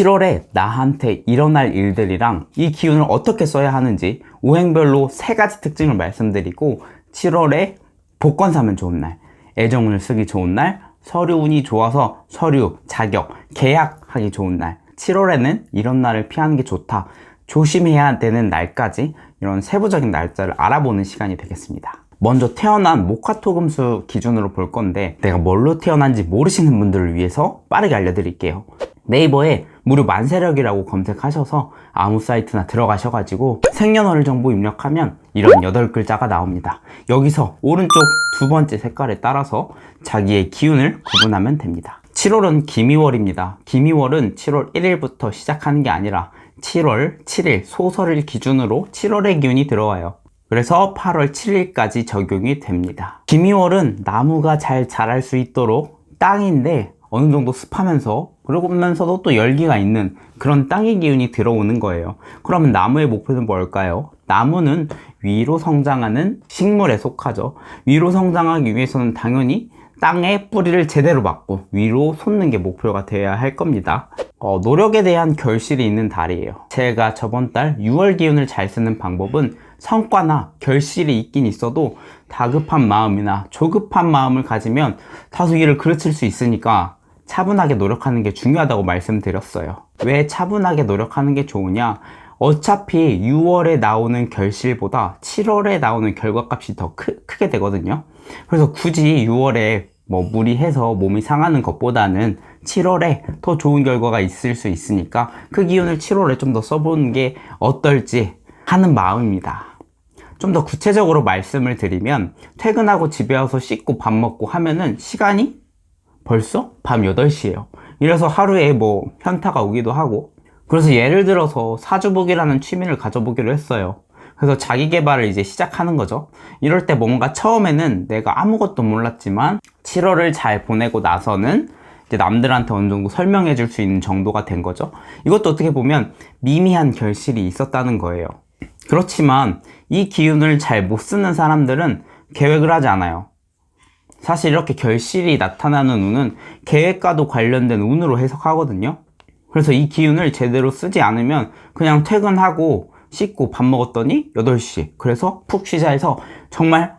7월에 나한테 일어날 일들이랑 이 기운을 어떻게 써야 하는지 오행별로 3가지 특징을 말씀드리고 7월에 복권 사면 좋은 날, 애정운을 쓰기 좋은 날, 서류운이 좋아서 서류, 자격, 계약하기 좋은 날, 7월에는 이런 날을 피하는 게 좋다, 조심해야 되는 날까지 이런 세부적인 날짜를 알아보는 시간이 되겠습니다. 먼저 태어난 목화토금수 기준으로 볼 건데 내가 뭘로 태어난지 모르시는 분들을 위해서 빠르게 알려드릴게요. 네이버에 무료 만세력이라고 검색하셔서 아무 사이트나 들어가셔가지고 생년월일 정보 입력하면 이런 8글자가 나옵니다. 여기서 오른쪽 2번째 색깔에 따라서 자기의 기운을 구분하면 됩니다. 7월은 기미월입니다. 기미월은 7월 1일부터 시작하는 게 아니라 7월 7일 소설일 기준으로 7월의 기운이 들어와요. 그래서 8월 7일까지 적용이 됩니다. 기미월은 나무가 잘 자랄 수 있도록 땅인데 어느 정도 습하면서 그러면서도 또 열기가 있는 그런 땅의 기운이 들어오는 거예요. 그러면 나무의 목표는 뭘까요? 나무는 위로 성장하는 식물에 속하죠. 위로 성장하기 위해서는 당연히 땅에 뿌리를 제대로 박고 위로 솟는 게 목표가 되어야 할 겁니다. 노력에 대한 결실이 있는 달이에요. 제가 저번 달 6월 기운을 잘 쓰는 방법은 성과나 결실이 있긴 있어도 다급한 마음이나 조급한 마음을 가지면 다소 일을 그르칠 수 있으니까 차분하게 노력하는 게 중요하다고 말씀드렸어요. 왜 차분하게 노력하는 게 좋으냐? 어차피 6월에 나오는 결실보다 7월에 나오는 결과값이 더 크게 되거든요. 그래서 굳이 6월에 무리해서 몸이 상하는 것보다는 7월에 더 좋은 결과가 있을 수 있으니까 그 기운을 7월에 좀 더 써보는 게 어떨지 하는 마음입니다. 좀 더 구체적으로 말씀을 드리면 퇴근하고 집에 와서 씻고 밥 먹고 하면은 시간이 벌써 밤 8시예요. 이래서 하루에 현타가 오기도 하고, 그래서 예를 들어서 사주보기라는 취미를 가져보기로 했어요. 그래서 자기 개발을 이제 시작하는 거죠. 이럴 때 뭔가 처음에는 내가 아무것도 몰랐지만 7월을 잘 보내고 나서는 이제 남들한테 어느 정도 설명해 줄 수 있는 정도가 된 거죠. 이것도 어떻게 보면 미미한 결실이 있었다는 거예요. 그렇지만 이 기운을 잘 못 쓰는 사람들은 계획을 하지 않아요. 사실 이렇게 결실이 나타나는 운은 계획과도 관련된 운으로 해석하거든요. 그래서 이 기운을 제대로 쓰지 않으면 그냥 퇴근하고 씻고 밥 먹었더니 8시, 그래서 푹 쉬자 해서 정말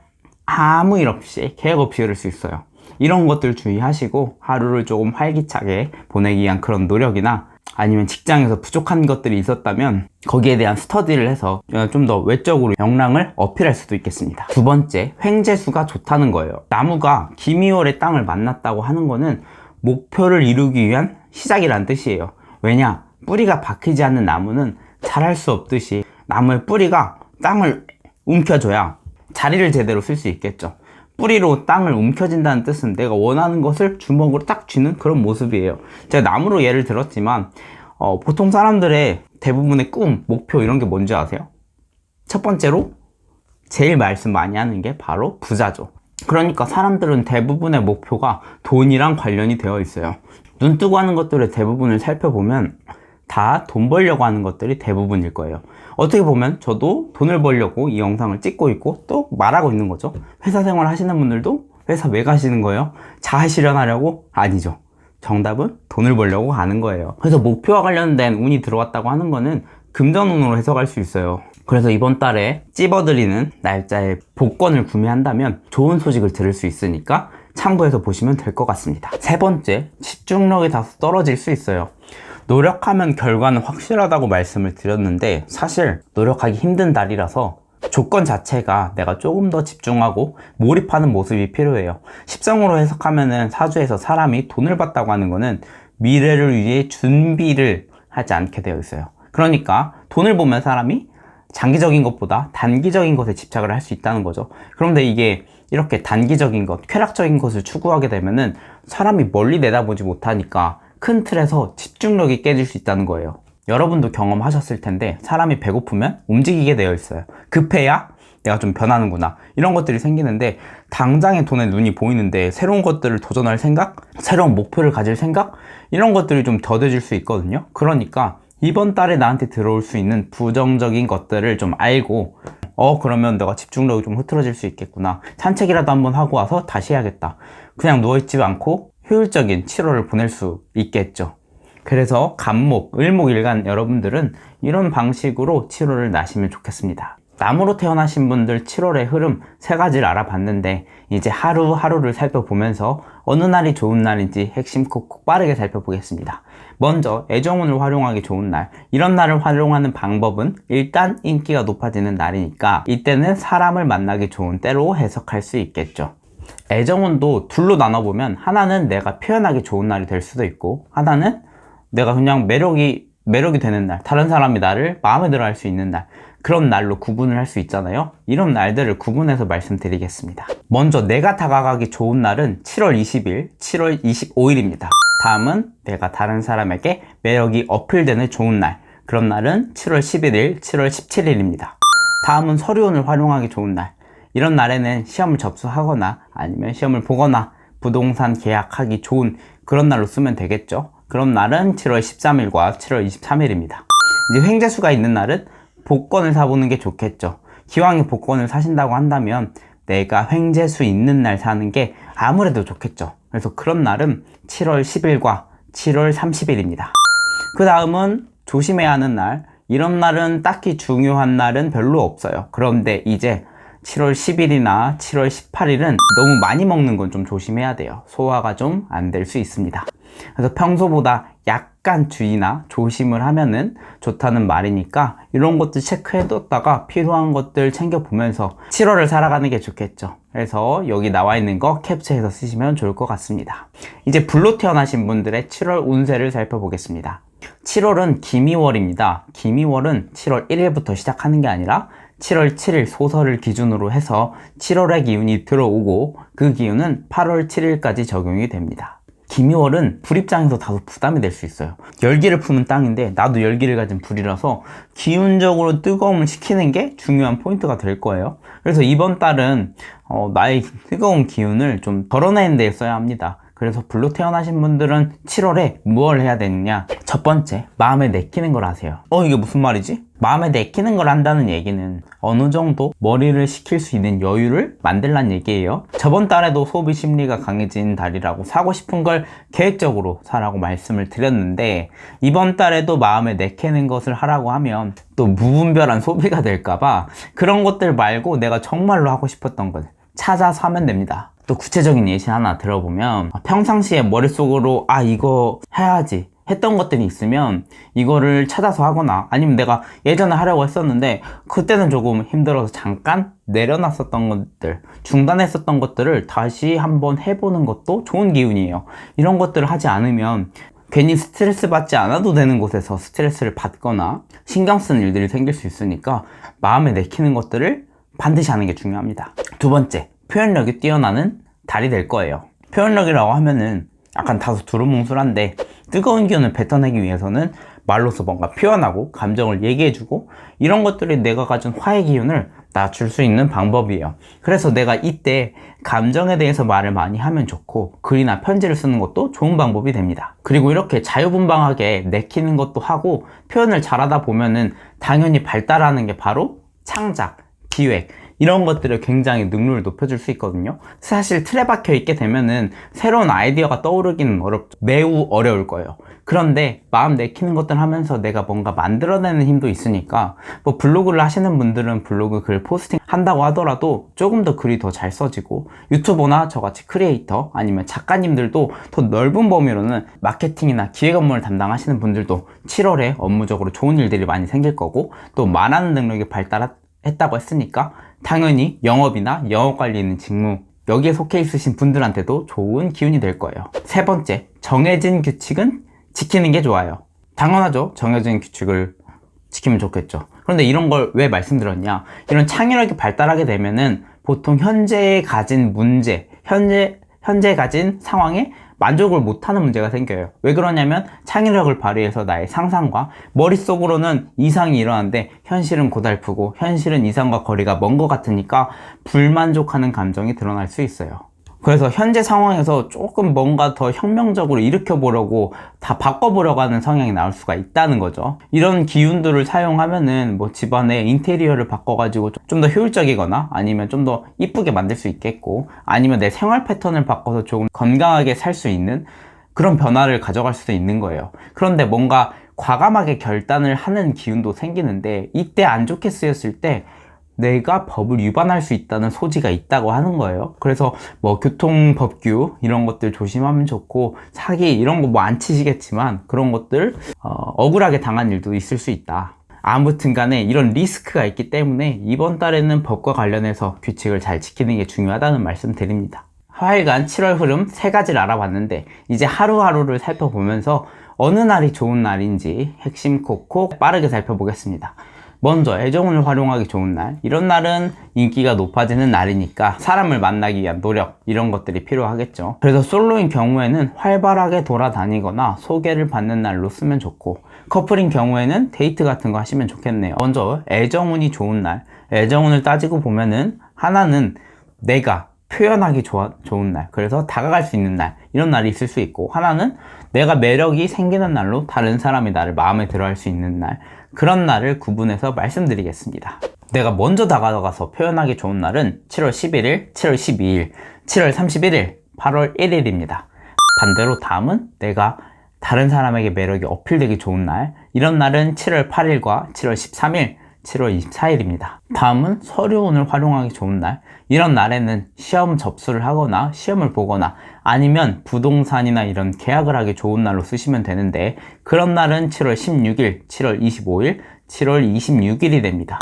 아무 일 없이 계획 없이 이럴 수 있어요. 이런 것들 주의하시고 하루를 조금 활기차게 보내기 위한 그런 노력이나 아니면 직장에서 부족한 것들이 있었다면 거기에 대한 스터디를 해서 좀 더 외적으로 역량을 어필할 수도 있겠습니다. 2번째, 횡재수가 좋다는 거예요. 나무가 기미월의 땅을 만났다고 하는 거는 목표를 이루기 위한 시작이란 뜻이에요. 왜냐? 뿌리가 박히지 않는 나무는 자랄 수 없듯이 나무의 뿌리가 땅을 움켜줘야 자리를 제대로 쓸 수 있겠죠. 뿌리로 땅을 움켜진다는 뜻은 내가 원하는 것을 주먹으로 딱 쥐는 그런 모습이에요. 제가 나무로 예를 들었지만 보통 사람들의 대부분의 꿈, 목표 이런 게 뭔지 아세요? 첫 번째로 제일 말씀 많이 하는 게 바로 부자죠. 그러니까 사람들은 대부분의 목표가 돈이랑 관련이 되어 있어요. 눈 뜨고 하는 것들의 대부분을 살펴보면 다 돈 벌려고 하는 것들이 대부분일 거예요. 어떻게 보면 저도 돈을 벌려고 이 영상을 찍고 있고 또 말하고 있는 거죠. 회사 생활 하시는 분들도 회사 왜 가시는 거예요? 자아 실현하려고? 아니죠. 정답은 돈을 벌려고 가는 거예요. 그래서 목표와 관련된 운이 들어왔다고 하는 거는 금전운으로 해석할 수 있어요. 그래서 이번 달에 찝어드리는 날짜에 복권을 구매한다면 좋은 소식을 들을 수 있으니까 참고해서 보시면 될 것 같습니다. 3번째, 집중력이 다소 떨어질 수 있어요. 노력하면 결과는 확실하다고 말씀을 드렸는데 사실 노력하기 힘든 달이라서 조건 자체가 내가 조금 더 집중하고 몰입하는 모습이 필요해요. 십성으로 해석하면은 사주에서 사람이 돈을 받다고 하는 거는 미래를 위해 준비를 하지 않게 되어 있어요. 그러니까 돈을 보면 사람이 장기적인 것보다 단기적인 것에 집착을 할 수 있다는 거죠. 그런데 이게 이렇게 단기적인 것, 쾌락적인 것을 추구하게 되면은 사람이 멀리 내다보지 못하니까 큰 틀에서 집중력이 깨질 수 있다는 거예요. 여러분도 경험하셨을 텐데 사람이 배고프면 움직이게 되어 있어요. 급해야 내가 좀 변하는구나, 이런 것들이 생기는데 당장의 돈에 눈이 보이는데 새로운 것들을 도전할 생각, 새로운 목표를 가질 생각, 이런 것들이 좀 더뎌질 수 있거든요. 그러니까 이번 달에 나한테 들어올 수 있는 부정적인 것들을 좀 알고 그러면 내가 집중력이 좀 흐트러질 수 있겠구나, 산책이라도 한번 하고 와서 다시 해야겠다, 그냥 누워있지 않고 효율적인 7월을 보낼 수 있겠죠. 그래서 간목, 을목일간 여러분들은 이런 방식으로 7월을 나시면 좋겠습니다. 남으로 태어나신 분들 7월의 흐름 3가지를 알아봤는데 이제 하루하루를 살펴보면서 어느 날이 좋은 날인지 핵심 콕콕 빠르게 살펴보겠습니다. 먼저 애정운을 활용하기 좋은 날, 이런 날을 활용하는 방법은 일단 인기가 높아지는 날이니까 이때는 사람을 만나기 좋은 때로 해석할 수 있겠죠. 애정운도 둘로 나눠보면 하나는 내가 표현하기 좋은 날이 될 수도 있고 하나는 내가 그냥 매력이 되는 날, 다른 사람이 나를 마음에 들어 할 수 있는 날, 그런 날로 구분을 할 수 있잖아요. 이런 날들을 구분해서 말씀드리겠습니다. 먼저 내가 다가가기 좋은 날은 7월 20일, 7월 25일입니다. 다음은 내가 다른 사람에게 매력이 어필되는 좋은 날, 그런 날은 7월 11일, 7월 17일입니다. 다음은 서류운을 활용하기 좋은 날, 이런 날에는 시험을 접수하거나 아니면 시험을 보거나 부동산 계약하기 좋은 그런 날로 쓰면 되겠죠. 그런 날은 7월 13일과 7월 23일입니다. 이제 횡재수가 있는 날은 복권을 사보는 게 좋겠죠. 기왕에 복권을 사신다고 한다면 내가 횡재수 있는 날 사는 게 아무래도 좋겠죠. 그래서 그런 날은 7월 10일과 7월 30일입니다. 그 다음은 조심해야 하는 날, 이런 날은 딱히 중요한 날은 별로 없어요. 그런데 이제 7월 10일이나 7월 18일은 너무 많이 먹는 건 좀 조심해야 돼요. 소화가 좀 안 될 수 있습니다. 그래서 평소보다 약간 주의나 조심을 하면은 좋다는 말이니까 이런 것들 체크해뒀다가 필요한 것들 챙겨보면서 7월을 살아가는 게 좋겠죠. 그래서 여기 나와 있는 거 캡처해서 쓰시면 좋을 것 같습니다. 이제 불로 태어나신 분들의 7월 운세를 살펴보겠습니다. 7월은 기미월입니다. 기미월은 7월 1일부터 시작하는 게 아니라 7월 7일 소설을 기준으로 해서 7월의 기운이 들어오고 그 기운은 8월 7일까지 적용이 됩니다. 기미월은 불 입장에서 다소 부담이 될 수 있어요. 열기를 품은 땅인데 나도 열기를 가진 불이라서 기운적으로 뜨거움을 식히는 게 중요한 포인트가 될 거예요. 그래서 이번 달은 나의 뜨거운 기운을 좀 덜어내는 데 써야 합니다. 그래서 불로 태어나신 분들은 7월에 무엇을 해야 되느냐? 첫 번째, 마음에 내키는 걸 하세요. 이게 무슨 말이지? 마음에 내키는 걸 한다는 얘기는 어느 정도 머리를 식힐 수 있는 여유를 만들란 얘기예요. 저번 달에도 소비 심리가 강해진 달이라고 사고 싶은 걸 계획적으로 사라고 말씀을 드렸는데 이번 달에도 마음에 내키는 것을 하라고 하면 또 무분별한 소비가 될까봐 그런 것들 말고 내가 정말로 하고 싶었던 걸 찾아서 하면 됩니다. 또 구체적인 예시 하나 들어보면 평상시에 머릿속으로 이거 해야지 했던 것들이 있으면 이거를 찾아서 하거나 아니면 내가 예전에 하려고 했었는데 그때는 조금 힘들어서 잠깐 내려놨었던 것들, 중단했었던 것들을 다시 한번 해보는 것도 좋은 기운이에요. 이런 것들을 하지 않으면 괜히 스트레스 받지 않아도 되는 곳에서 스트레스를 받거나 신경 쓰는 일들이 생길 수 있으니까 마음에 내키는 것들을 반드시 하는 게 중요합니다. 두 번째, 표현력이 뛰어나는 달이 될 거예요. 표현력이라고 하면은 약간 다소 두루뭉술한데 뜨거운 기운을 뱉어내기 위해서는 말로서 뭔가 표현하고 감정을 얘기해주고 이런 것들이 내가 가진 화의 기운을 낮출 수 있는 방법이에요. 그래서 내가 이때 감정에 대해서 말을 많이 하면 좋고 글이나 편지를 쓰는 것도 좋은 방법이 됩니다. 그리고 이렇게 자유분방하게 내키는 것도 하고 표현을 잘하다 보면은 당연히 발달하는 게 바로 창작, 기획 이런 것들을 굉장히 능률을 높여줄 수 있거든요. 사실 틀에 박혀 있게 되면은 새로운 아이디어가 떠오르기는 매우 어려울 거예요. 그런데 마음 내키는 것들 하면서 내가 뭔가 만들어내는 힘도 있으니까 뭐 블로그를 하시는 분들은 블로그 글 포스팅 한다고 하더라도 조금 더 글이 더 잘 써지고 유튜버나 저같이 크리에이터 아니면 작가님들도 더 넓은 범위로는 마케팅이나 기획 업무를 담당하시는 분들도 7월에 업무적으로 좋은 일들이 많이 생길 거고 또 말하는 능력이 발달했다고 했으니까 당연히 영업이나 영업 관리 있는 직무 여기에 속해 있으신 분들한테도 좋은 기운이 될 거예요. 세 번째, 정해진 규칙은 지키는 게 좋아요. 당연하죠. 정해진 규칙을 지키면 좋겠죠. 그런데 이런 걸 왜 말씀드렸냐? 이런 창의력이 발달하게 되면은 보통 현재 가진 문제, 현재 가진 상황에 만족을 못하는 문제가 생겨요. 왜 그러냐면 창의력을 발휘해서 나의 상상과 머릿속으로는 이상이 일어나는데 현실은 고달프고 현실은 이상과 거리가 먼 것 같으니까 불만족하는 감정이 드러날 수 있어요. 그래서 현재 상황에서 조금 뭔가 더 혁명적으로 일으켜보려고 다 바꿔보려고 하는 성향이 나올 수가 있다는 거죠. 이런 기운들을 사용하면은 뭐 집안의 인테리어를 바꿔가지고 좀 더 효율적이거나 아니면 좀 더 이쁘게 만들 수 있겠고 아니면 내 생활 패턴을 바꿔서 조금 건강하게 살 수 있는 그런 변화를 가져갈 수도 있는 거예요. 그런데 뭔가 과감하게 결단을 하는 기운도 생기는데, 이때 안 좋게 쓰였을 때 내가 법을 위반할 수 있다는 소지가 있다고 하는 거예요. 그래서 뭐 교통법규 이런 것들 조심하면 좋고, 사기 이런 거 뭐 안 치시겠지만 그런 것들 억울하게 당한 일도 있을 수 있다. 아무튼 간에 이런 리스크가 있기 때문에 이번 달에는 법과 관련해서 규칙을 잘 지키는 게 중요하다는 말씀 드립니다. 하여간 7월 흐름 3가지를 알아봤는데, 이제 하루하루를 살펴보면서 어느 날이 좋은 날인지 핵심 콕콕 빠르게 살펴보겠습니다. 먼저 애정운을 활용하기 좋은 날, 이런 날은 인기가 높아지는 날이니까 사람을 만나기 위한 노력, 이런 것들이 필요하겠죠. 그래서 솔로인 경우에는 활발하게 돌아다니거나 소개를 받는 날로 쓰면 좋고, 커플인 경우에는 데이트 같은 거 하시면 좋겠네요. 먼저 애정운이 좋은 날, 애정운을 따지고 보면은 하나는 내가 표현하기 좋은 날, 그래서 다가갈 수 있는 날, 이런 날이 있을 수 있고, 하나는 내가 매력이 생기는 날로 다른 사람이 나를 마음에 들어 할 수 있는 날, 그런 날을 구분해서 말씀드리겠습니다. 내가 먼저 다가가서 표현하기 좋은 날은 7월 11일, 7월 12일, 7월 31일, 8월 1일입니다. 반대로 다음은 내가 다른 사람에게 매력이 어필되기 좋은 날, 이런 날은 7월 8일과 7월 13일, 7월 24일입니다. 다음은 서류운을 활용하기 좋은 날, 이런 날에는 시험 접수를 하거나 시험을 보거나 아니면 부동산이나 이런 계약을 하기 좋은 날로 쓰시면 되는데, 그런 날은 7월 16일, 7월 25일, 7월 26일이 됩니다.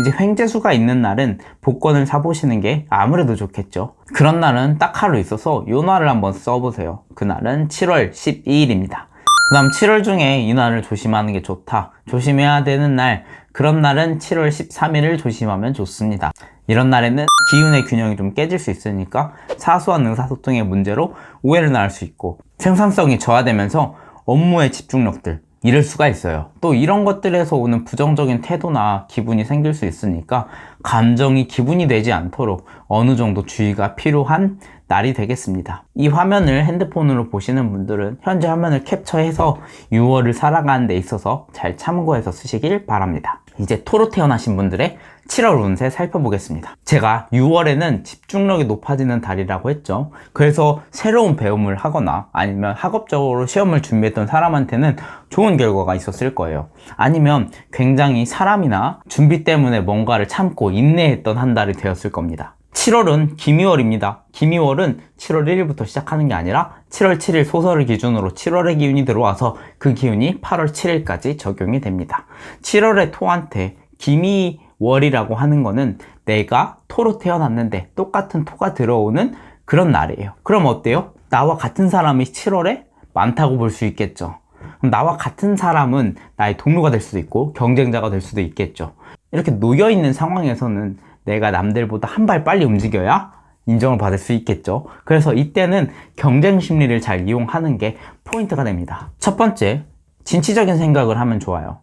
이제 횡재수가 있는 날은 복권을 사보시는 게 아무래도 좋겠죠. 그런 날은 딱 하루 있어서 이 날을 한번 써보세요. 그날은 7월 12일입니다. 그 다음 7월 중에 이 날을 조심하는 게 좋다, 조심해야 되는 날, 그런 날은 7월 13일을 조심하면 좋습니다. 이런 날에는 기운의 균형이 좀 깨질 수 있으니까 사소한 의사소통의 문제로 오해를 낳을 수 있고, 생산성이 저하되면서 업무의 집중력들 잃을 수가 있어요. 또 이런 것들에서 오는 부정적인 태도나 기분이 생길 수 있으니까 감정이 기분이 되지 않도록 어느 정도 주의가 필요한 날이 되겠습니다. 이 화면을 핸드폰으로 보시는 분들은 현재 화면을 캡처해서 6월을 살아가는 데 있어서 잘 참고해서 쓰시길 바랍니다. 이제 토로 태어나신 분들의 7월 운세 살펴보겠습니다. 제가 6월에는 집중력이 높아지는 달이라고 했죠. 그래서 새로운 배움을 하거나 아니면 학업적으로 시험을 준비했던 사람한테는 좋은 결과가 있었을 거예요. 아니면 굉장히 사람이나 준비 때문에 뭔가를 참고 인내했던 한 달이 되었을 겁니다. 7월은 기미월입니다. 기미월은 7월 1일부터 시작하는 게 아니라 7월 7일 소설을 기준으로 7월의 기운이 들어와서 그 기운이 8월 7일까지 적용이 됩니다. 7월의 토한테 기미월이라고 하는 거는 내가 토로 태어났는데 똑같은 토가 들어오는 그런 날이에요. 그럼 어때요? 나와 같은 사람이 7월에 많다고 볼 수 있겠죠. 그럼 나와 같은 사람은 나의 동료가 될 수도 있고 경쟁자가 될 수도 있겠죠. 이렇게 놓여있는 상황에서는 내가 남들보다 한 발 빨리 움직여야 인정을 받을 수 있겠죠. 그래서 이때는 경쟁 심리를 잘 이용하는 게 포인트가 됩니다. 첫 번째, 진취적인 생각을 하면 좋아요.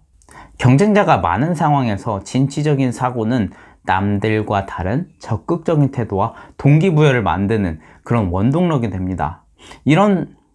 경쟁자가 많은 상황에서 진취적인 사고는 남들과 다른 적극적인 태도와 동기부여를 만드는 그런 원동력이 됩니다.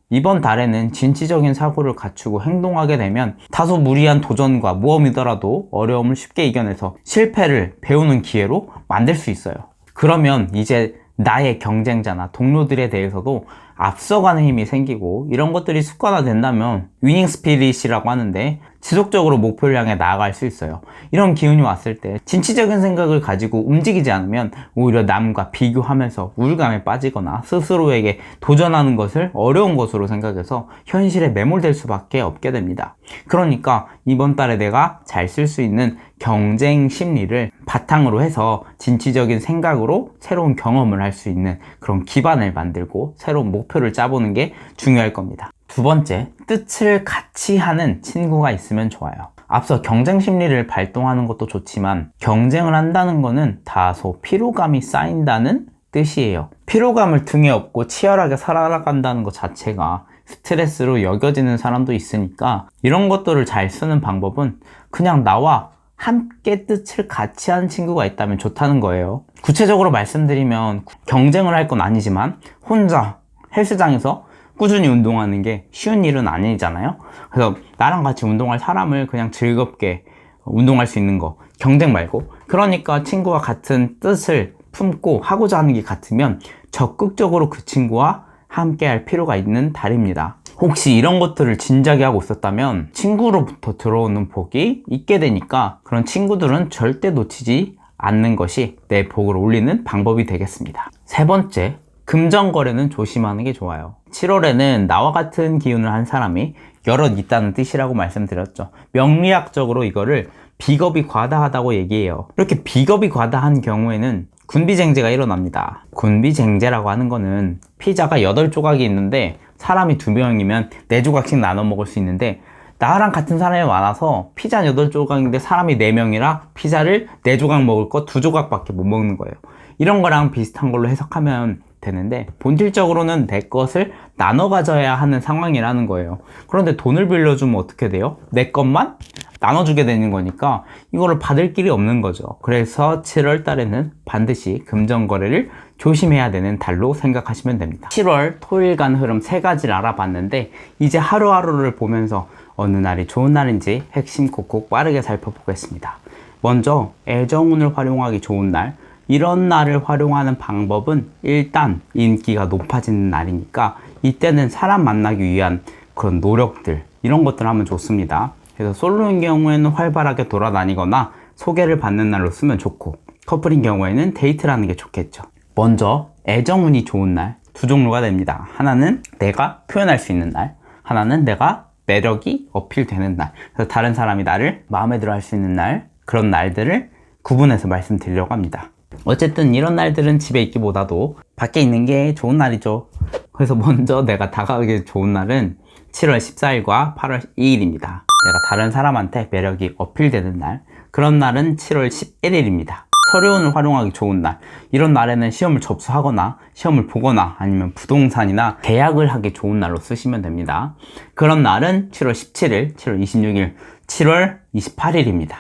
이번 달에는 진취적인 사고를 갖추고 행동하게 되면 다소 무리한 도전과 모험이더라도 어려움을 쉽게 이겨내서 실패를 배우는 기회로 만들 수 있어요. 그러면 이제 나의 경쟁자나 동료들에 대해서도 앞서가는 힘이 생기고, 이런 것들이 습관화 된다면 위닝 스피릿이라고 하는데 지속적으로 목표를 향해 나아갈 수 있어요. 이런 기운이 왔을 때 진취적인 생각을 가지고 움직이지 않으면 오히려 남과 비교하면서 우울감에 빠지거나 스스로에게 도전하는 것을 어려운 것으로 생각해서 현실에 매몰될 수밖에 없게 됩니다. 그러니까 이번 달에 내가 잘 쓸 수 있는 경쟁 심리를 바탕으로 해서 진취적인 생각으로 새로운 경험을 할 수 있는 그런 기반을 만들고 새로운 목표를 짜보는 게 중요할 겁니다. 두 번째, 뜻을 같이 하는 친구가 있으면 좋아요. 앞서 경쟁 심리를 발동하는 것도 좋지만 경쟁을 한다는 거는 다소 피로감이 쌓인다는 뜻이에요. 피로감을 등에 업고 치열하게 살아간다는 것 자체가 스트레스로 여겨지는 사람도 있으니까, 이런 것들을 잘 쓰는 방법은 그냥 나와 함께 뜻을 같이 하는 친구가 있다면 좋다는 거예요. 구체적으로 말씀드리면 경쟁을 할 건 아니지만 혼자 헬스장에서 꾸준히 운동하는 게 쉬운 일은 아니잖아요. 그래서 나랑 같이 운동할 사람을 그냥 즐겁게 운동할 수 있는 거, 경쟁 말고. 그러니까 친구와 같은 뜻을 품고 하고자 하는 게 같으면 적극적으로 그 친구와 함께 할 필요가 있는 달입니다. 혹시 이런 것들을 진작에 하고 있었다면 친구로부터 들어오는 복이 있게 되니까 그런 친구들은 절대 놓치지 않는 것이 내 복을 올리는 방법이 되겠습니다. 세 번째, 금전거래는 조심하는 게 좋아요. 7월에는 나와 같은 기운을 한 사람이 여럿 있다는 뜻이라고 말씀드렸죠. 명리학적으로 이거를 비겁이 과다하다고 얘기해요. 이렇게 비겁이 과다한 경우에는 군비쟁제가 일어납니다. 군비쟁제라고 하는 거는 피자가 8조각이 있는데 사람이 2명이면 4조각씩 나눠 먹을 수 있는데, 나랑 같은 사람이 많아서 피자 8조각인데 사람이 4명이라 피자를 4조각 먹을 거 2조각밖에 못 먹는 거예요. 이런 거랑 비슷한 걸로 해석하면 되는데, 본질적으로는 내 것을 나눠 가져야 하는 상황이라는 거예요. 그런데 돈을 빌려주면 어떻게 돼요? 내 것만 나눠주게 되는 거니까 이거를 받을 길이 없는 거죠. 그래서 7월 달에는 반드시 금전거래를 조심해야 되는 달로 생각하시면 됩니다. 7월 토일간 흐름 3가지를 알아봤는데, 이제 하루하루를 보면서 어느 날이 좋은 날인지 핵심 콕콕 빠르게 살펴보겠습니다. 먼저 애정운을 활용하기 좋은 날, 이런 날을 활용하는 방법은 일단 인기가 높아지는 날이니까 이때는 사람 만나기 위한 그런 노력들, 이런 것들 하면 좋습니다. 그래서 솔로인 경우에는 활발하게 돌아다니거나 소개를 받는 날로 쓰면 좋고, 커플인 경우에는 데이트를 하는 게 좋겠죠. 먼저 애정운이 좋은 날 2종류가 됩니다. 하나는 내가 표현할 수 있는 날, 하나는 내가 매력이 어필되는 날. 그래서 다른 사람이 나를 마음에 들어 할 수 있는 날, 그런 날들을 구분해서 말씀드리려고 합니다. 어쨌든 이런 날들은 집에 있기보다도 밖에 있는 게 좋은 날이죠. 그래서 먼저 내가 다가가기 좋은 날은 7월 14일과 8월 2일입니다. 내가 다른 사람한테 매력이 어필되는 날, 그런 날은 7월 11일입니다. 서류운을 활용하기 좋은 날, 이런 날에는 시험을 접수하거나 시험을 보거나 아니면 부동산이나 계약을 하기 좋은 날로 쓰시면 됩니다. 그런 날은 7월 17일, 7월 26일, 7월 28일입니다.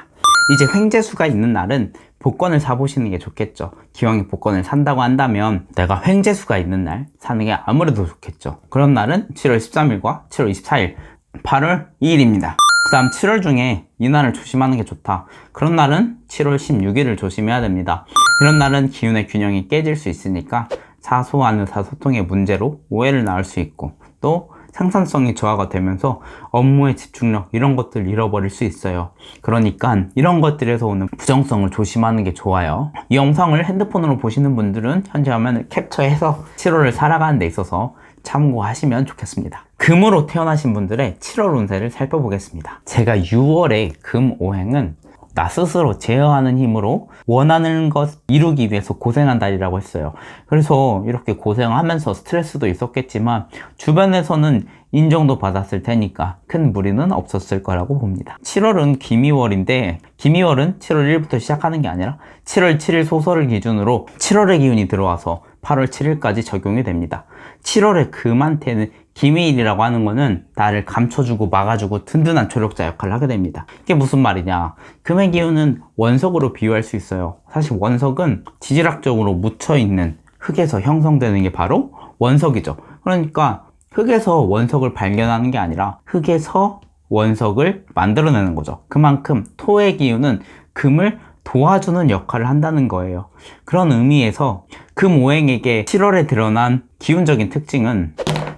이제 횡재수가 있는 날은 복권을 사보시는 게 좋겠죠. 기왕에 복권을 산다고 한다면 내가 횡재수가 있는 날 사는 게 아무래도 좋겠죠. 그런 날은 7월 13일과 7월 24일, 8월 2일입니다. 그 다음 7월 중에 이 날을 조심하는 게 좋다. 그런 날은 7월 16일을 조심해야 됩니다. 이런 날은 기운의 균형이 깨질 수 있으니까 사소한 의사소통의 문제로 오해를 낳을 수 있고, 또 생산성이 저하가 되면서 업무의 집중력, 이런 것들 잃어버릴 수 있어요. 그러니까 이런 것들에서 오는 부정성을 조심하는 게 좋아요. 이 영상을 핸드폰으로 보시는 분들은 현재 화면을 캡처해서 7월을 살아가는 데 있어서 참고하시면 좋겠습니다. 금으로 태어나신 분들의 7월 운세를 살펴보겠습니다. 제가 6월에 금 5행은 나 스스로 제어하는 힘으로 원하는 것 이루기 위해서 고생한 달이라고 했어요. 그래서 이렇게 고생하면서 스트레스도 있었겠지만 주변에서는 인정도 받았을 테니까 큰 무리는 없었을 거라고 봅니다. 7월은 기미월인데, 기미월은 7월 1일부터 시작하는 게 아니라 7월 7일 소설을 기준으로 7월의 기운이 들어와서 8월 7일까지 적용이 됩니다. 7월의 금한테는 기미일이라고 하는 거는 나를 감춰주고 막아주고 든든한 조력자 역할을 하게 됩니다. 이게 무슨 말이냐, 금의 기운은 원석으로 비유할 수 있어요. 사실 원석은 지질학적으로 묻혀있는 흙에서 형성되는 게 바로 원석이죠. 그러니까 흙에서 원석을 발견하는 게 아니라 흙에서 원석을 만들어내는 거죠. 그만큼 토의 기운은 금을 도와주는 역할을 한다는 거예요. 그런 의미에서 금오행에게 7월에 드러난 기운적인 특징은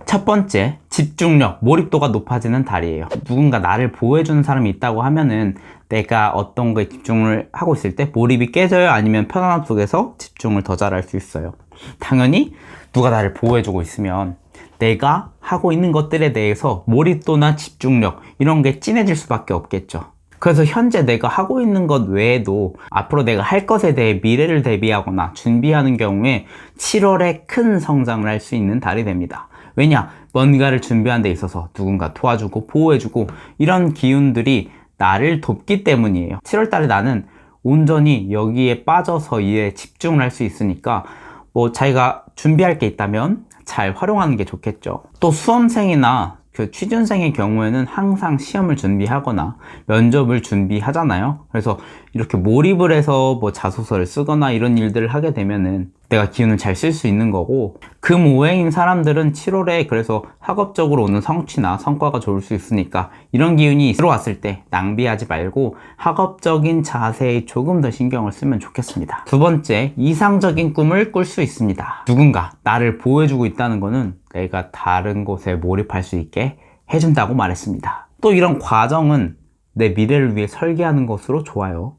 첫 번째, 집중력, 몰입도가 높아지는 달이에요. 누군가 나를 보호해주는 사람이 있다고 하면은 내가 어떤 거에 집중을 하고 있을 때 몰입이 깨져요? 아니면 편안함 속에서 집중을 더 잘할 수 있어요? 당연히 누가 나를 보호해주고 있으면 내가 하고 있는 것들에 대해서 몰입도나 집중력, 이런 게 진해질 수밖에 없겠죠. 그래서 현재 내가 하고 있는 것 외에도 앞으로 내가 할 것에 대해 미래를 대비하거나 준비하는 경우에 7월에 큰 성장을 할 수 있는 달이 됩니다. 왜냐? 뭔가를 준비하는 데 있어서 누군가 도와주고 보호해주고 이런 기운들이 나를 돕기 때문이에요. 7월 달에 나는 온전히 여기에 빠져서 일에 집중을 할 수 있으니까 뭐 자기가 준비할 게 있다면 잘 활용하는 게 좋겠죠. 또 수험생이나 취준생의 경우에는 항상 시험을 준비하거나 면접을 준비하잖아요. 그래서 이렇게 몰입을 해서 뭐 자소서를 쓰거나 이런 일들을 하게 되면은 내가 기운을 잘 쓸 수 있는 거고, 금오행인 사람들은 7월에 그래서 학업적으로 오는 성취나 성과가 좋을 수 있으니까 이런 기운이 들어왔을 때 낭비하지 말고 학업적인 자세에 조금 더 신경을 쓰면 좋겠습니다. 두 번째, 이상적인 꿈을 꿀 수 있습니다. 누군가 나를 보호해주고 있다는 거는 내가 다른 곳에 몰입할 수 있게 해준다고 말했습니다. 또 이런 과정은 내 미래를 위해 설계하는 것으로 좋아요.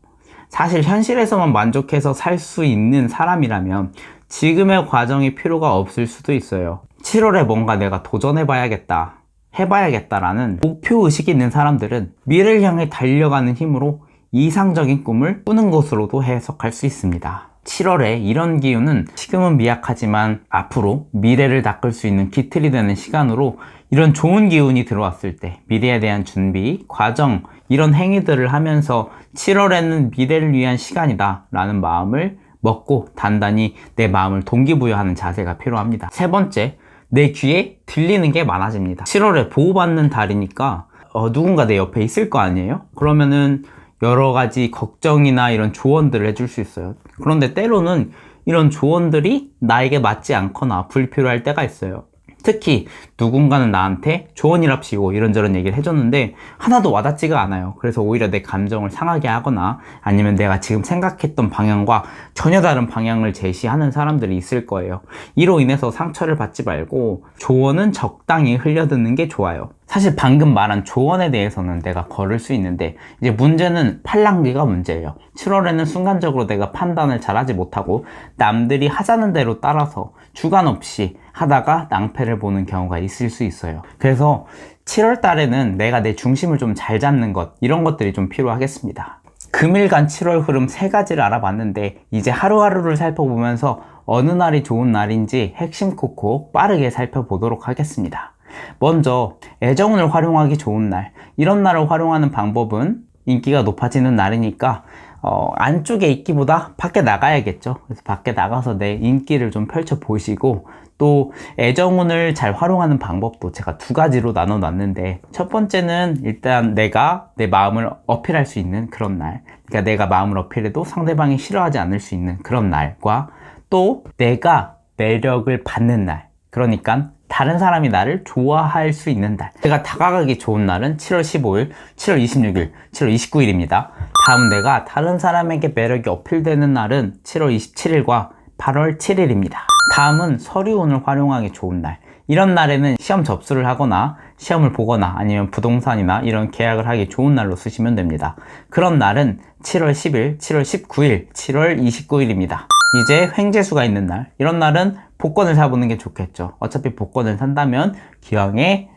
사실 현실에서만 만족해서 살 수 있는 사람이라면 지금의 과정이 필요가 없을 수도 있어요. 7월에 뭔가 내가 도전해봐야겠다, 해봐야겠다라는 목표의식이 있는 사람들은 미래를 향해 달려가는 힘으로 이상적인 꿈을 꾸는 것으로도 해석할 수 있습니다. 7월에 이런 기운은 지금은 미약하지만 앞으로 미래를 닦을 수 있는 기틀이 되는 시간으로, 이런 좋은 기운이 들어왔을 때 미래에 대한 준비, 과정, 이런 행위들을 하면서 7월에는 미래를 위한 시간이다 라는 마음을 먹고 단단히 내 마음을 동기부여하는 자세가 필요합니다. 세 번째, 내 귀에 들리는 게 많아집니다. 7월에 보호받는 달이니까 누군가 내 옆에 있을 거 아니에요? 그러면은 여러 가지 걱정이나 이런 조언들을 해줄 수 있어요. 그런데 때로는 이런 조언들이 나에게 맞지 않거나 불필요할 때가 있어요. 특히 누군가는 나한테 조언이랍시고 이런저런 얘기를 해줬는데 하나도 와닿지가 않아요. 그래서 오히려 내 감정을 상하게 하거나 아니면 내가 지금 생각했던 방향과 전혀 다른 방향을 제시하는 사람들이 있을 거예요. 이로 인해서 상처를 받지 말고 조언은 적당히 흘려듣는 게 좋아요. 사실 방금 말한 조언에 대해서는 내가 걸을 수 있는데, 이제 문제는 팔랑귀가 문제예요. 7월에는 순간적으로 내가 판단을 잘하지 못하고 남들이 하자는 대로 따라서 주관 없이 하다가 낭패를 보는 경우가 있을 수 있어요. 그래서 7월 달에는 내가 내 중심을 좀 잘 잡는 것, 이런 것들이 좀 필요하겠습니다. 금일간 7월 흐름 3가지를 알아봤는데, 이제 하루하루를 살펴보면서 어느 날이 좋은 날인지 핵심 콕콕 빠르게 살펴보도록 하겠습니다. 먼저 애정운을 활용하기 좋은 날, 이런 날을 활용하는 방법은 인기가 높아지는 날이니까 안쪽에 있기보다 밖에 나가야겠죠. 그래서 밖에 나가서 내 인기를 좀 펼쳐 보시고, 또 애정운을 잘 활용하는 방법도 제가 2가지로 나눠 놨는데, 첫 번째는 일단 내가 내 마음을 어필할 수 있는 그런 날, 그러니까 내가 마음을 어필해도 상대방이 싫어하지 않을 수 있는 그런 날과, 또 내가 매력을 받는 날, 그러니까 다른 사람이 나를 좋아할 수 있는 날. 제가 다가가기 좋은 날은 7월 15일, 7월 26일, 7월 29일입니다. 다음 내가 다른 사람에게 매력이 어필되는 날은 7월 27일과 8월 7일입니다. 다음은 서류운을 활용하기 좋은 날. 이런 날에는 시험 접수를 하거나 시험을 보거나 아니면 부동산이나 이런 계약을 하기 좋은 날로 쓰시면 됩니다. 그런 날은 7월 10일, 7월 19일, 7월 29일입니다. 이제 횡재수가 있는 날, 이런 날은 복권을 사보는 게 좋겠죠. 어차피 복권을 산다면 기왕에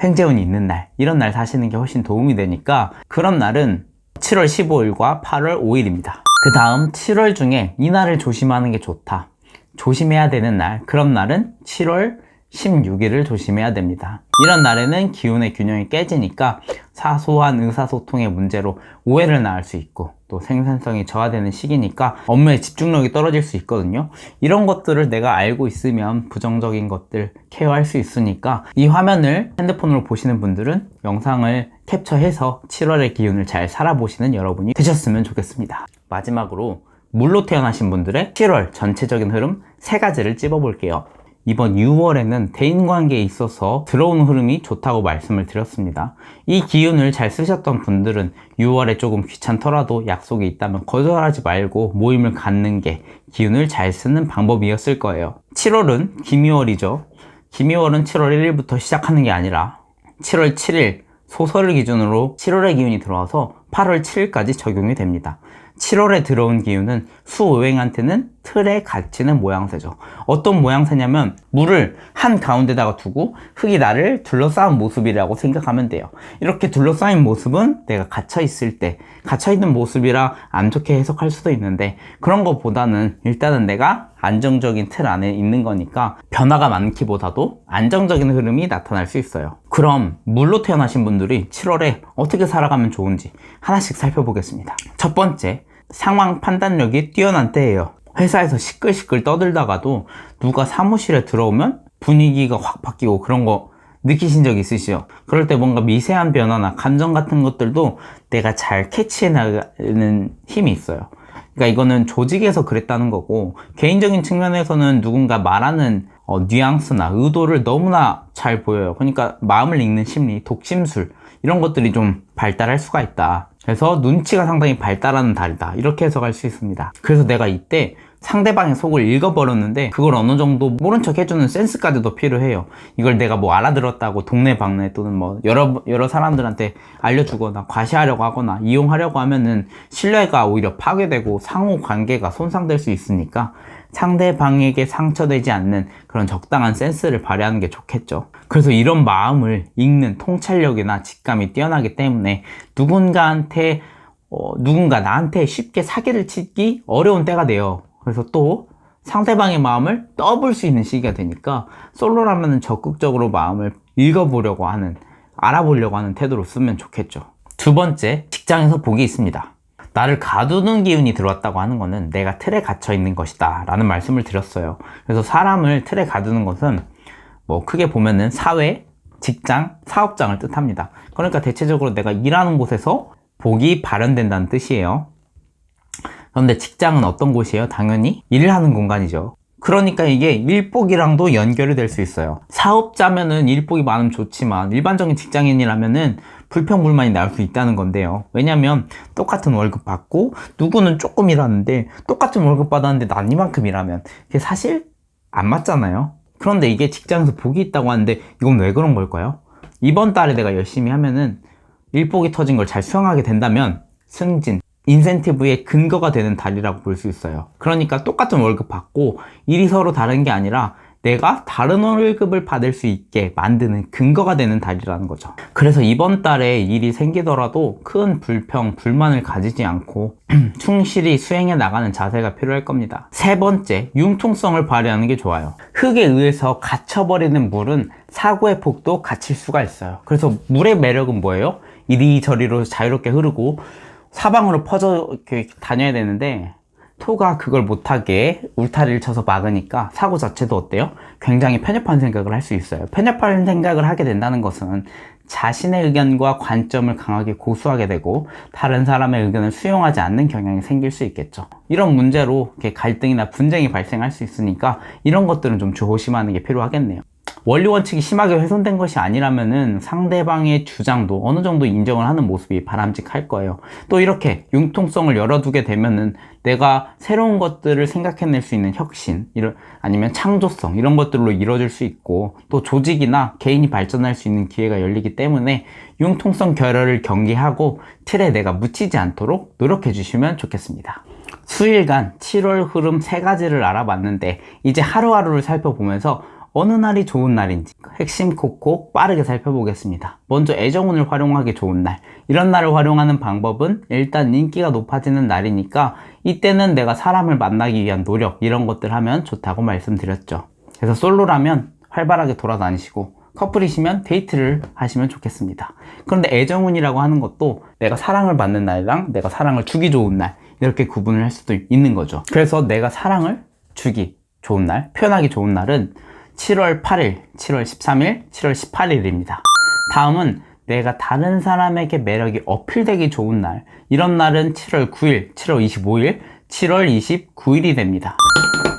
횡재운이 있는 날, 이런 날 사시는 게 훨씬 도움이 되니까 그런 날은 7월 15일과 8월 5일입니다. 그 다음 7월 중에 이 날을 조심하는 게 좋다, 조심해야 되는 날, 그런 날은 7월 16일을 조심해야 됩니다. 이런 날에는 기운의 균형이 깨지니까 사소한 의사소통의 문제로 오해를 낳을 수 있고, 또 생산성이 저하되는 시기니까 업무에 집중력이 떨어질 수 있거든요. 이런 것들을 내가 알고 있으면 부정적인 것들 케어할 수 있으니까, 이 화면을 핸드폰으로 보시는 분들은 영상을 캡처해서 7월의 기운을 잘 살아보시는 여러분이 되셨으면 좋겠습니다. 마지막으로 물로 태어나신 분들의 7월 전체적인 흐름 3가지를 찝어볼게요. 이번 6월에는 대인관계에 있어서 들어오는 흐름이 좋다고 말씀을 드렸습니다. 이 기운을 잘 쓰셨던 분들은 6월에 조금 귀찮더라도 약속이 있다면 거절하지 말고 모임을 갖는 게 기운을 잘 쓰는 방법이었을 거예요. 7월은 기미월이죠. 기미월은 7월 1일부터 시작하는 게 아니라 7월 7일 소설을 기준으로 7월의 기운이 들어와서 8월 7일까지 적용이 됩니다. 7월에 들어온 기운은 수오행한테는 틀에 갇히는 모양새죠. 어떤 모양새냐면 물을 한 가운데다가 두고 흙이 나를 둘러싸은 모습이라고 생각하면 돼요. 이렇게 둘러싸인 모습은 내가 갇혀있을 때 갇혀있는 모습이라 안 좋게 해석할 수도 있는데, 그런 것보다는 일단은 내가 안정적인 틀 안에 있는 거니까 변화가 많기보다도 안정적인 흐름이 나타날 수 있어요. 그럼 물로 태어나신 분들이 7월에 어떻게 살아가면 좋은지 하나씩 살펴보겠습니다. 첫 번째, 상황 판단력이 뛰어난 때예요. 회사에서 시끌시끌 떠들다가도 누가 사무실에 들어오면 분위기가 확 바뀌고 그런 거 느끼신 적 있으시죠? 그럴 때 뭔가 미세한 변화나 감정 같은 것들도 내가 잘 캐치해나가는 힘이 있어요. 그러니까 이거는 조직에서 그랬다는 거고, 개인적인 측면에서는 누군가 말하는 뉘앙스나 의도를 너무나 잘 보여요. 그러니까 마음을 읽는 심리, 독심술, 이런 것들이 좀 발달할 수가 있다. 그래서 눈치가 상당히 발달하는 달이다, 이렇게 해석할 수 있습니다. 그래서 내가 이때 상대방의 속을 읽어버렸는데 그걸 어느 정도 모른 척 해주는 센스까지도 필요해요. 이걸 내가 뭐 알아들었다고 동네방네 또는 뭐 여러 사람들한테 알려주거나 과시하려고 하거나 이용하려고 하면은 신뢰가 오히려 파괴되고 상호 관계가 손상될 수 있으니까 상대방에게 상처되지 않는 그런 적당한 센스를 발휘하는 게 좋겠죠. 그래서 이런 마음을 읽는 통찰력이나 직감이 뛰어나기 때문에 누군가 나한테 쉽게 사기를 치기 어려운 때가 돼요. 그래서 또 상대방의 마음을 떠볼 수 있는 시기가 되니까 솔로라면 적극적으로 마음을 읽어보려고 하는, 알아보려고 하는 태도로 쓰면 좋겠죠. 두 번째, 직장에서 복이 있습니다. 나를 가두는 기운이 들어왔다고 하는 것은 내가 틀에 갇혀 있는 것이다 라는 말씀을 드렸어요. 그래서 사람을 틀에 가두는 것은 뭐 크게 보면은 사회, 직장, 사업장을 뜻합니다. 그러니까 대체적으로 내가 일하는 곳에서 복이 발현된다는 뜻이에요. 그런데 직장은 어떤 곳이에요? 당연히 일을 하는 공간이죠. 그러니까 이게 일복이랑도 연결이 될 수 있어요. 사업자면은 일복이 많으면 좋지만 일반적인 직장인이라면은 불평불만이 나올 수 있다는 건데요. 왜냐면 똑같은 월급 받고 누구는 조금 일하는데 똑같은 월급 받았는데 난 이만큼 일하면 그게 사실 안 맞잖아요. 그런데 이게 직장에서 복이 있다고 하는데 이건 왜 그런 걸까요? 이번 달에 내가 열심히 하면은 일복이 터진 걸 잘 수행하게 된다면 승진, 인센티브의 근거가 되는 달이라고 볼 수 있어요. 그러니까 똑같은 월급 받고 일이 서로 다른 게 아니라 내가 다른 월급을 받을 수 있게 만드는 근거가 되는 달이라는 거죠. 그래서 이번 달에 일이 생기더라도 큰 불평, 불만을 가지지 않고 충실히 수행해 나가는 자세가 필요할 겁니다. 세 번째, 융통성을 발휘하는 게 좋아요. 흙에 의해서 갇혀버리는 물은 사고의 폭도 갇힐 수가 있어요. 그래서 물의 매력은 뭐예요? 이리저리로 자유롭게 흐르고 사방으로 퍼져 이렇게 다녀야 되는데 토가 그걸 못하게 울타리를 쳐서 막으니까 사고 자체도 어때요? 굉장히 편협한 생각을 할 수 있어요. 편협한 생각을 하게 된다는 것은 자신의 의견과 관점을 강하게 고수하게 되고 다른 사람의 의견을 수용하지 않는 경향이 생길 수 있겠죠. 이런 문제로 이렇게 갈등이나 분쟁이 발생할 수 있으니까 이런 것들은 좀 조심하는 게 필요하겠네요. 원리 원칙이 심하게 훼손된 것이 아니라면은 상대방의 주장도 어느 정도 인정을 하는 모습이 바람직할 거예요. 또 이렇게 융통성을 열어두게 되면은 내가 새로운 것들을 생각해낼 수 있는 혁신, 아니면 창조성 이런 것들로 이루어질 수 있고 또 조직이나 개인이 발전할 수 있는 기회가 열리기 때문에 융통성 결여를 경계하고 틀에 내가 묻히지 않도록 노력해 주시면 좋겠습니다. 수일간 7월 흐름 3가지를 알아봤는데 이제 하루하루를 살펴보면서 어느 날이 좋은 날인지 핵심 콕콕 빠르게 살펴보겠습니다. 먼저 애정운을 활용하기 좋은 날, 이런 날을 활용하는 방법은 일단 인기가 높아지는 날이니까 이때는 내가 사람을 만나기 위한 노력 이런 것들 하면 좋다고 말씀드렸죠. 그래서 솔로라면 활발하게 돌아다니시고 커플이시면 데이트를 하시면 좋겠습니다. 그런데 애정운이라고 하는 것도 내가 사랑을 받는 날이랑 내가 사랑을 주기 좋은 날 이렇게 구분을 할 수도 있는 거죠. 그래서 내가 사랑을 주기 좋은 날, 표현하기 좋은 날은 7월 8일, 7월 13일, 7월 18일입니다. 다음은 내가 다른 사람에게 매력이 어필되기 좋은 날, 이런 날은 7월 9일, 7월 25일, 7월 29일이 됩니다.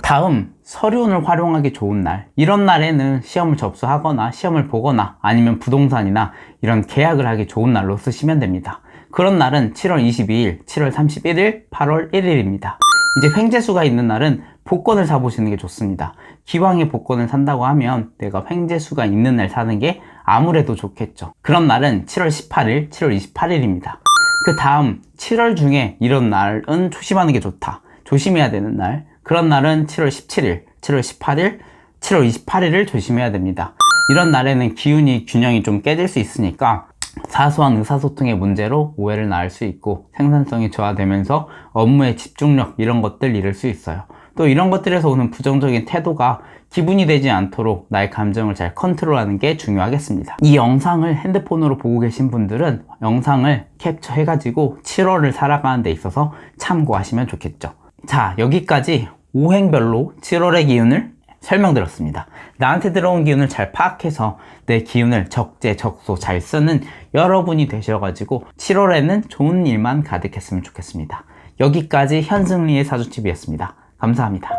다음, 서류운을 활용하기 좋은 날, 이런 날에는 시험을 접수하거나 시험을 보거나 아니면 부동산이나 이런 계약을 하기 좋은 날로 쓰시면 됩니다. 그런 날은 7월 22일, 7월 31일, 8월 1일입니다. 이제 횡재수가 있는 날은 복권을 사보시는 게 좋습니다. 기왕에 복권을 산다고 하면 내가 횡재수가 있는 날 사는 게 아무래도 좋겠죠. 그런 날은 7월 18일, 7월 28일입니다. 그 다음 7월 중에 이런 날은 조심하는 게 좋다. 조심해야 되는 날. 그런 날은 7월 17일, 7월 18일, 7월 28일을 조심해야 됩니다. 이런 날에는 균형이 좀 깨질 수 있으니까 사소한 의사소통의 문제로 오해를 낳을 수 있고 생산성이 저하되면서 업무의 집중력 이런 것들 잃을 수 있어요. 또 이런 것들에서 오는 부정적인 태도가 기분이 되지 않도록 나의 감정을 잘 컨트롤하는 게 중요하겠습니다. 이 영상을 핸드폰으로 보고 계신 분들은 영상을 캡처해가지고 7월을 살아가는 데 있어서 참고하시면 좋겠죠. 자, 여기까지 오행별로 7월의 기운을 설명드렸습니다. 나한테 들어온 기운을 잘 파악해서 내 기운을 적재적소 잘 쓰는 여러분이 되셔가지고 7월에는 좋은 일만 가득했으면 좋겠습니다. 여기까지 현승리의 사주집이었습니다. 감사합니다.